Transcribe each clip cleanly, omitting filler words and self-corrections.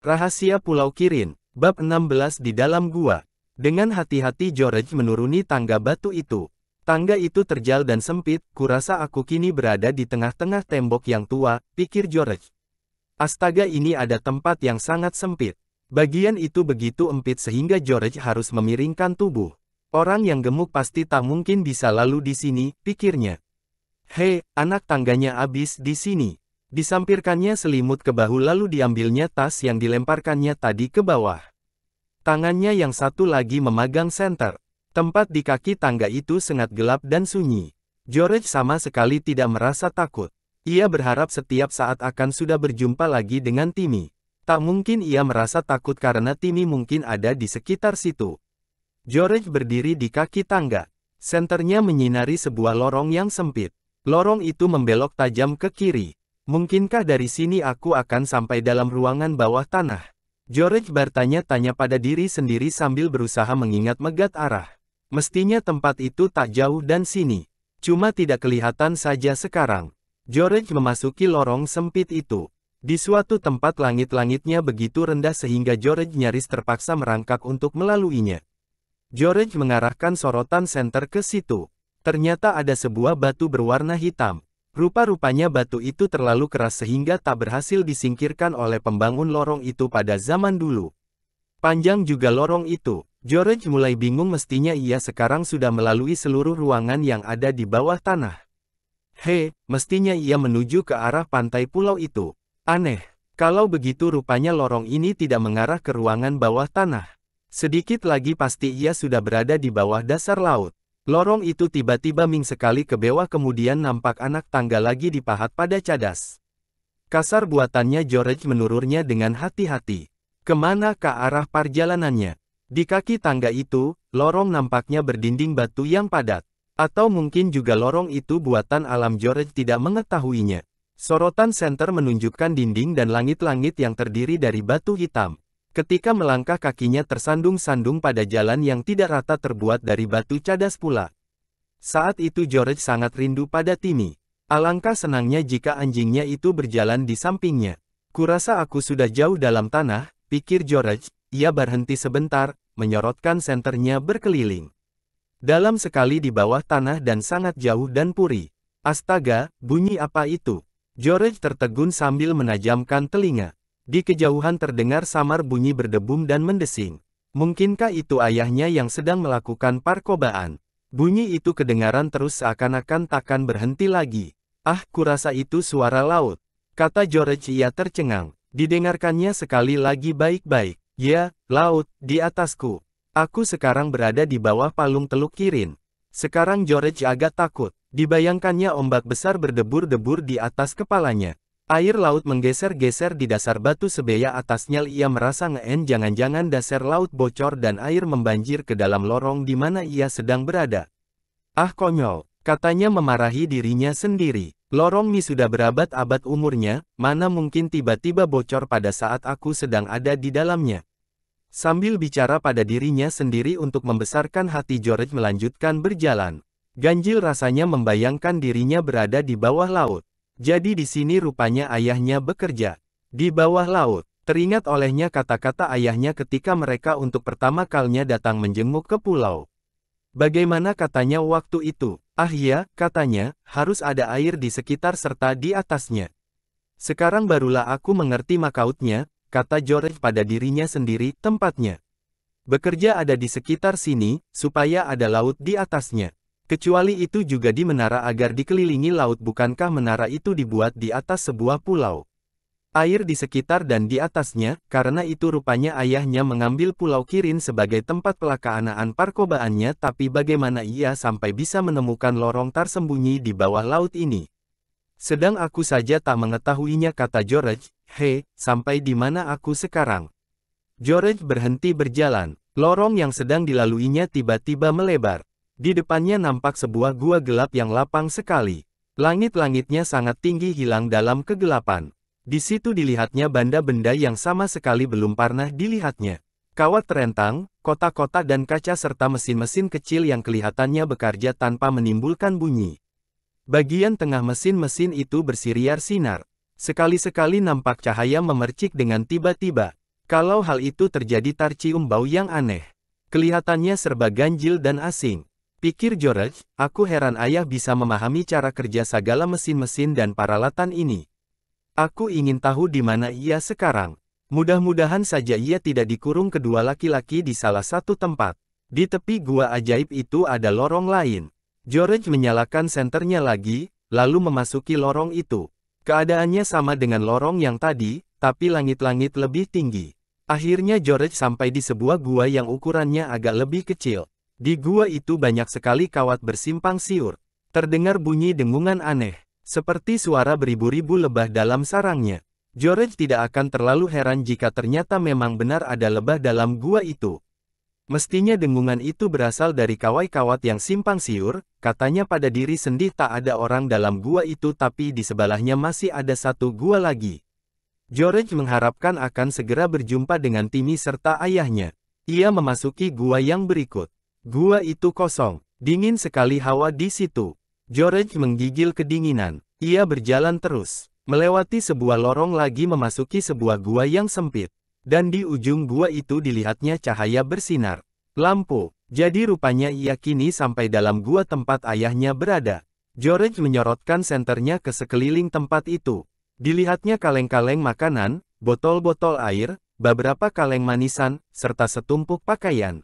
Rahasia Pulau Kirin, Bab 16 di dalam gua. Dengan hati-hati George menuruni tangga batu itu. Tangga itu terjal dan sempit, kurasa aku kini berada di tengah-tengah tembok yang tua, pikir George. Astaga, ini ada tempat yang sangat sempit. Bagian itu begitu empit sehingga George harus memiringkan tubuh. Orang yang gemuk pasti tak mungkin bisa lalu di sini, pikirnya. Hei, anak, tangganya habis di sini. Disampirkannya selimut ke bahu lalu diambilnya tas yang dilemparkannya tadi ke bawah. Tangannya yang satu lagi memegang senter. Tempat di kaki tangga itu sangat gelap dan sunyi. George sama sekali tidak merasa takut. Ia berharap setiap saat akan sudah berjumpa lagi dengan Timmy. Tak mungkin ia merasa takut karena Timmy mungkin ada di sekitar situ. George berdiri di kaki tangga. Senternya menyinari sebuah lorong yang sempit. Lorong itu membelok tajam ke kiri. Mungkinkah dari sini aku akan sampai dalam ruangan bawah tanah? George bertanya-tanya pada diri sendiri sambil berusaha mengingat-megat arah. Mestinya tempat itu tak jauh dan sini. Cuma tidak kelihatan saja sekarang. George memasuki lorong sempit itu. Di suatu tempat langit-langitnya begitu rendah sehingga George nyaris terpaksa merangkak untuk melaluinya. George mengarahkan sorotan senter ke situ. Ternyata ada sebuah batu berwarna hitam. Rupa-rupanya batu itu terlalu keras sehingga tak berhasil disingkirkan oleh pembangun lorong itu pada zaman dulu. Panjang juga lorong itu. George mulai bingung, mestinya ia sekarang sudah melalui seluruh ruangan yang ada di bawah tanah. Hei, mestinya ia menuju ke arah pantai pulau itu. Aneh, kalau begitu rupanya lorong ini tidak mengarah ke ruangan bawah tanah. Sedikit lagi pasti ia sudah berada di bawah dasar laut. Lorong itu tiba-tiba ming sekali ke bawah, kemudian nampak anak tangga lagi dipahat pada cadas. Kasar buatannya George menurunnya dengan hati-hati. Kemana ke arah perjalanannya? Di kaki tangga itu, lorong nampaknya berdinding batu yang padat. Atau mungkin juga lorong itu buatan alam, George tidak mengetahuinya. Sorotan senter menunjukkan dinding dan langit-langit yang terdiri dari batu hitam. Ketika melangkah kakinya tersandung-sandung pada jalan yang tidak rata terbuat dari batu cadas pula. Saat itu George sangat rindu pada Timmy. Alangkah senangnya jika anjingnya itu berjalan di sampingnya. Kurasa aku sudah jauh dalam tanah, pikir George. Ia berhenti sebentar, menyorotkan senternya berkeliling. Dalam sekali di bawah tanah dan sangat jauh dan puri. Astaga, bunyi apa itu? George tertegun sambil menajamkan telinga. Di kejauhan terdengar samar bunyi berdebum dan mendesing. Mungkinkah itu ayahnya yang sedang melakukan percobaan? Bunyi itu kedengaran terus seakan-akan takkan berhenti lagi. Ah, kurasa itu suara laut, kata George. Ia tercengang. Didengarkannya sekali lagi baik-baik. Ya, laut, di atasku. Aku sekarang berada di bawah palung Teluk Kirin. Sekarang George agak takut. Dibayangkannya ombak besar berdebur-debur di atas kepalanya. Air laut menggeser-geser di dasar batu sebaya atasnya. Ia merasa ngeen, jangan-jangan dasar laut bocor dan air membanjir ke dalam lorong di mana ia sedang berada. Ah, konyol, katanya memarahi dirinya sendiri. Lorong ini sudah berabad-abad umurnya, mana mungkin tiba-tiba bocor pada saat aku sedang ada di dalamnya. Sambil bicara pada dirinya sendiri untuk membesarkan hati, George melanjutkan berjalan. Ganjil rasanya membayangkan dirinya berada di bawah laut. Jadi di sini rupanya ayahnya bekerja. Di bawah laut. Teringat olehnya kata-kata ayahnya ketika mereka untuk pertama kalinya datang menjenguk ke pulau. Bagaimana katanya waktu itu? Ah ya, katanya, harus ada air di sekitar serta di atasnya. Sekarang barulah aku mengerti maksudnya, kata George pada dirinya sendiri. Tempatnya bekerja ada di sekitar sini, supaya ada laut di atasnya. Kecuali itu juga di menara agar dikelilingi laut, bukankah menara itu dibuat di atas sebuah pulau? Air di sekitar dan di atasnya, karena itu rupanya ayahnya mengambil Pulau Kirin sebagai tempat pelaksanaan percobaannya. Tapi bagaimana ia sampai bisa menemukan lorong tersembunyi di bawah laut ini? Sedang aku saja tak mengetahuinya, kata George. Hei, sampai di mana aku sekarang? George berhenti berjalan. Lorong yang sedang dilaluinya tiba-tiba melebar. Di depannya nampak sebuah gua gelap yang lapang sekali. Langit-langitnya sangat tinggi hilang dalam kegelapan. Di situ dilihatnya benda-benda yang sama sekali belum pernah dilihatnya. Kawat terentang, kotak-kotak dan kaca serta mesin-mesin kecil yang kelihatannya bekerja tanpa menimbulkan bunyi. Bagian tengah mesin-mesin itu bersiriar sinar. Sekali-sekali nampak cahaya memercik dengan tiba-tiba. Kalau hal itu terjadi tercium bau yang aneh. Kelihatannya serba ganjil dan asing. Pikir George, aku heran ayah bisa memahami cara kerja segala mesin-mesin dan peralatan ini. Aku ingin tahu di mana ia sekarang. Mudah-mudahan saja ia tidak dikurung kedua laki-laki di salah satu tempat. Di tepi gua ajaib itu ada lorong lain. George menyalakan senternya lagi, lalu memasuki lorong itu. Keadaannya sama dengan lorong yang tadi, tapi langit-langit lebih tinggi. Akhirnya George sampai di sebuah gua yang ukurannya agak lebih kecil. Di gua itu banyak sekali kawat bersimpang siur. Terdengar bunyi dengungan aneh, seperti suara beribu-ribu lebah dalam sarangnya. George tidak akan terlalu heran jika ternyata memang benar ada lebah dalam gua itu. Mestinya dengungan itu berasal dari kawat-kawat yang simpang siur, katanya pada diri sendiri tak ada orang dalam gua itu tapi di sebelahnya masih ada satu gua lagi. George mengharapkan akan segera berjumpa dengan Timmy serta ayahnya. Ia memasuki gua yang berikut. Gua itu kosong, dingin sekali hawa di situ. George menggigil kedinginan. Ia berjalan terus, melewati sebuah lorong lagi memasuki sebuah gua yang sempit. Dan di ujung gua itu dilihatnya cahaya bersinar. Lampu, jadi rupanya ia kini sampai dalam gua tempat ayahnya berada. George menyorotkan senternya ke sekeliling tempat itu. Dilihatnya kaleng-kaleng makanan, botol-botol air, beberapa kaleng manisan, serta setumpuk pakaian.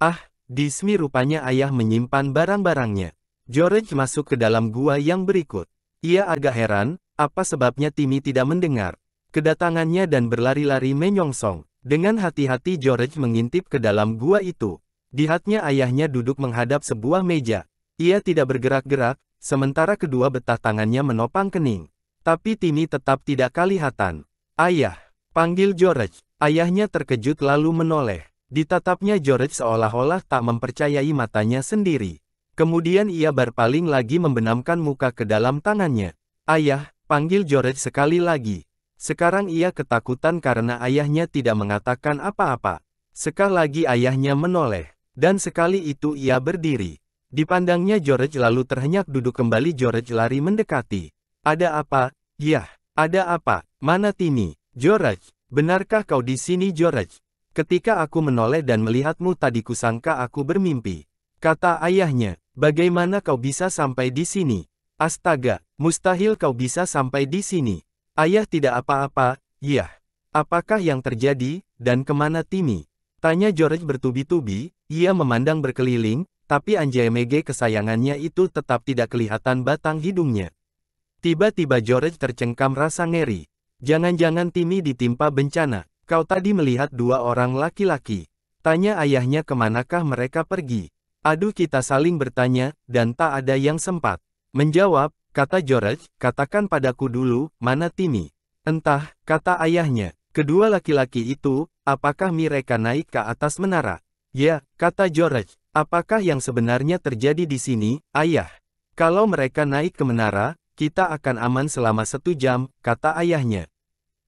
Ah! Di sini rupanya ayah menyimpan barang-barangnya. George masuk ke dalam gua yang berikut. Ia agak heran, apa sebabnya Timmy tidak mendengar kedatangannya dan berlari-lari menyongsong. Dengan hati-hati George mengintip ke dalam gua itu. Lihatnya ayahnya duduk menghadap sebuah meja. Ia tidak bergerak-gerak, sementara kedua betah tangannya menopang kening. Tapi Timmy tetap tidak kelihatan. Ayah, panggil George. Ayahnya terkejut lalu menoleh. Ditatapnya George seolah-olah tak mempercayai matanya sendiri. Kemudian ia berpaling lagi membenamkan muka ke dalam tangannya. Ayah, panggil George sekali lagi. Sekarang ia ketakutan karena ayahnya tidak mengatakan apa-apa. Sekali lagi ayahnya menoleh. Dan sekali itu ia berdiri. Dipandangnya George lalu terhenyak duduk kembali. George lari mendekati. Ada apa? Yah, ada apa? Mana Timmy? George, benarkah kau di sini George? Ketika aku menoleh dan melihatmu tadi kusangka aku bermimpi. Kata ayahnya, bagaimana kau bisa sampai di sini? Astaga, mustahil kau bisa sampai di sini. Ayah tidak apa-apa, yah. Apakah yang terjadi, dan kemana Timmy? Tanya George bertubi-tubi, ia memandang berkeliling, tapi anjay mege kesayangannya itu tetap tidak kelihatan batang hidungnya. Tiba-tiba George tercengkam rasa ngeri. Jangan-jangan Timmy ditimpa bencana. Kau tadi melihat dua orang laki-laki. Tanya ayahnya kemanakah mereka pergi. Aduh kita saling bertanya, dan tak ada yang sempat menjawab, kata George, katakan padaku dulu, mana Timmy? Entah, kata ayahnya. Kedua laki-laki itu, apakah mereka naik ke atas menara? Ya, kata George, apakah yang sebenarnya terjadi di sini, ayah? Kalau mereka naik ke menara, kita akan aman selama 1 jam, kata ayahnya.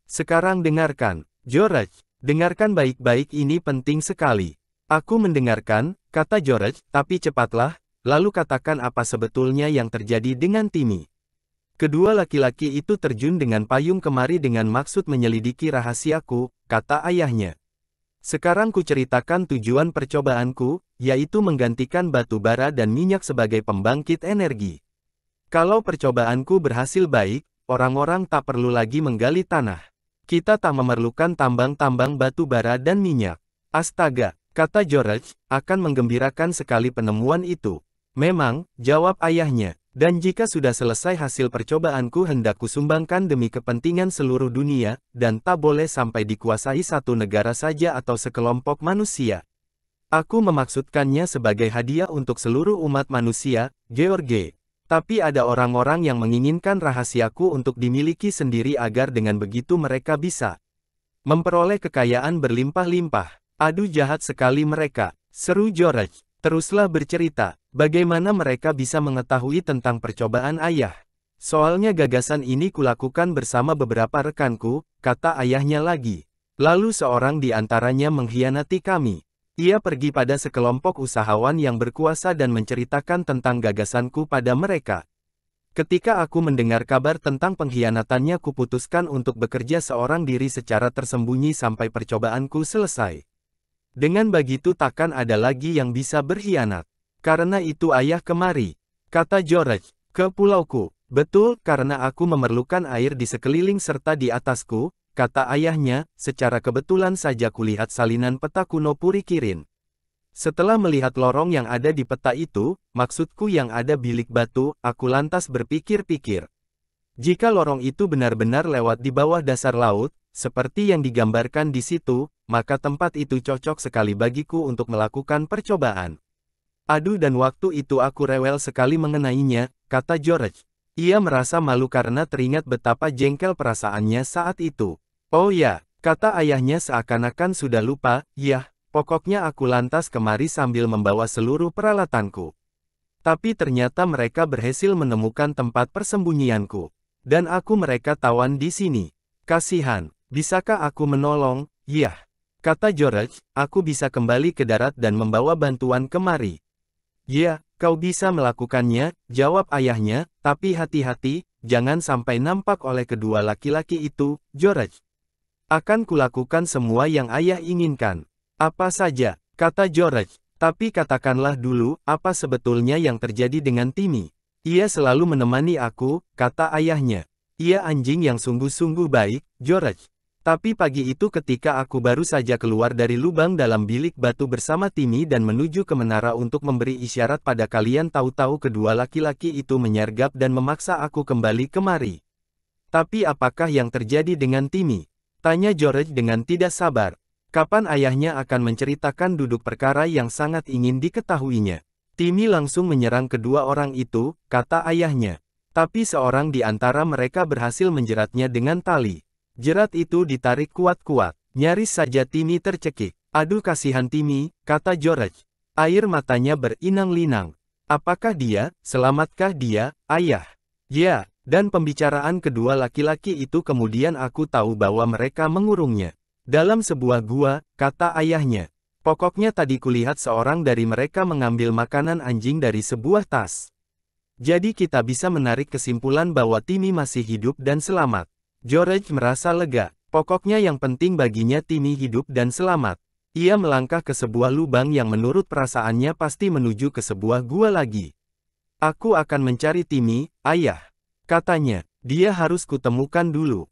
Sekarang dengarkan. George, dengarkan baik-baik ini penting sekali. Aku mendengarkan, kata George, tapi cepatlah, lalu katakan apa sebetulnya yang terjadi dengan Timmy. Kedua laki-laki itu terjun dengan payung kemari dengan maksud menyelidiki rahasiaku, kata ayahnya. Sekarang ku ceritakan tujuan percobaanku, yaitu menggantikan batu bara dan minyak sebagai pembangkit energi. Kalau percobaanku berhasil baik, orang-orang tak perlu lagi menggali tanah. Kita tak memerlukan tambang-tambang batu bara dan minyak. Astaga, kata George, akan menggembirakan sekali penemuan itu. Memang, jawab ayahnya, dan jika sudah selesai hasil percobaanku hendak kusumbangkan demi kepentingan seluruh dunia, dan tak boleh sampai dikuasai satu negara saja atau sekelompok manusia. Aku memaksudkannya sebagai hadiah untuk seluruh umat manusia, George. Tapi ada orang-orang yang menginginkan rahasiaku untuk dimiliki sendiri agar dengan begitu mereka bisa memperoleh kekayaan berlimpah-limpah. Aduh jahat sekali mereka, seru George. Teruslah bercerita, bagaimana mereka bisa mengetahui tentang percobaan ayah. Soalnya gagasan ini kulakukan bersama beberapa rekanku, kata ayahnya lagi. Lalu seorang di antaranya mengkhianati kami. Ia pergi pada sekelompok usahawan yang berkuasa dan menceritakan tentang gagasanku pada mereka. Ketika aku mendengar kabar tentang pengkhianatannya kuputuskan untuk bekerja seorang diri secara tersembunyi sampai percobaanku selesai. Dengan begitu takkan ada lagi yang bisa berkhianat. Karena itu ayah kemari, kata George, ke pulauku. Betul, karena aku memerlukan air di sekeliling serta di atasku, kata ayahnya, secara kebetulan saja kulihat salinan peta kuno Puri Kirin. Setelah melihat lorong yang ada di peta itu, maksudku yang ada bilik batu, aku lantas berpikir-pikir. Jika lorong itu benar-benar lewat di bawah dasar laut, seperti yang digambarkan di situ, maka tempat itu cocok sekali bagiku untuk melakukan percobaan. Aduh, dan waktu itu aku rewel sekali mengenainya, kata George. Ia merasa malu karena teringat betapa jengkel perasaannya saat itu. Oh ya, kata ayahnya seakan-akan sudah lupa, yah. Pokoknya aku lantas kemari sambil membawa seluruh peralatanku. Tapi ternyata mereka berhasil menemukan tempat persembunyianku. Dan mereka tawan di sini. Kasihan, bisakah aku menolong? Yah, kata George, aku bisa kembali ke darat dan membawa bantuan kemari. Ya, kau bisa melakukannya, jawab ayahnya, tapi hati-hati, jangan sampai nampak oleh kedua laki-laki itu, George. Akan kulakukan semua yang ayah inginkan. Apa saja, kata George, tapi katakanlah dulu, apa sebetulnya yang terjadi dengan Timmy? Ia selalu menemani aku, kata ayahnya. Ia anjing yang sungguh-sungguh baik, George. Tapi pagi itu ketika aku baru saja keluar dari lubang dalam bilik batu bersama Timmy dan menuju ke menara untuk memberi isyarat pada kalian, tahu-tahu kedua laki-laki itu menyergap dan memaksa aku kembali kemari. Tapi apakah yang terjadi dengan Timmy? Tanya George dengan tidak sabar. Kapan ayahnya akan menceritakan duduk perkara yang sangat ingin diketahuinya? Timmy langsung menyerang kedua orang itu, kata ayahnya. Tapi seorang di antara mereka berhasil menjeratnya dengan tali. Jerat itu ditarik kuat-kuat. Nyaris saja Timmy tercekik. Aduh, kasihan Timmy, kata George. Air matanya berinang-linang. Apakah dia? Selamatkah dia, ayah? Ya, dan pembicaraan kedua laki-laki itu kemudian aku tahu bahwa mereka mengurungnya dalam sebuah gua, kata ayahnya. Pokoknya tadi kulihat seorang dari mereka mengambil makanan anjing dari sebuah tas. Jadi kita bisa menarik kesimpulan bahwa Timmy masih hidup dan selamat. George merasa lega. Pokoknya yang penting baginya Timmy hidup dan selamat. Ia melangkah ke sebuah lubang yang menurut perasaannya pasti menuju ke sebuah gua lagi. Aku akan mencari Timmy, ayah. Katanya, dia harus kutemukan dulu.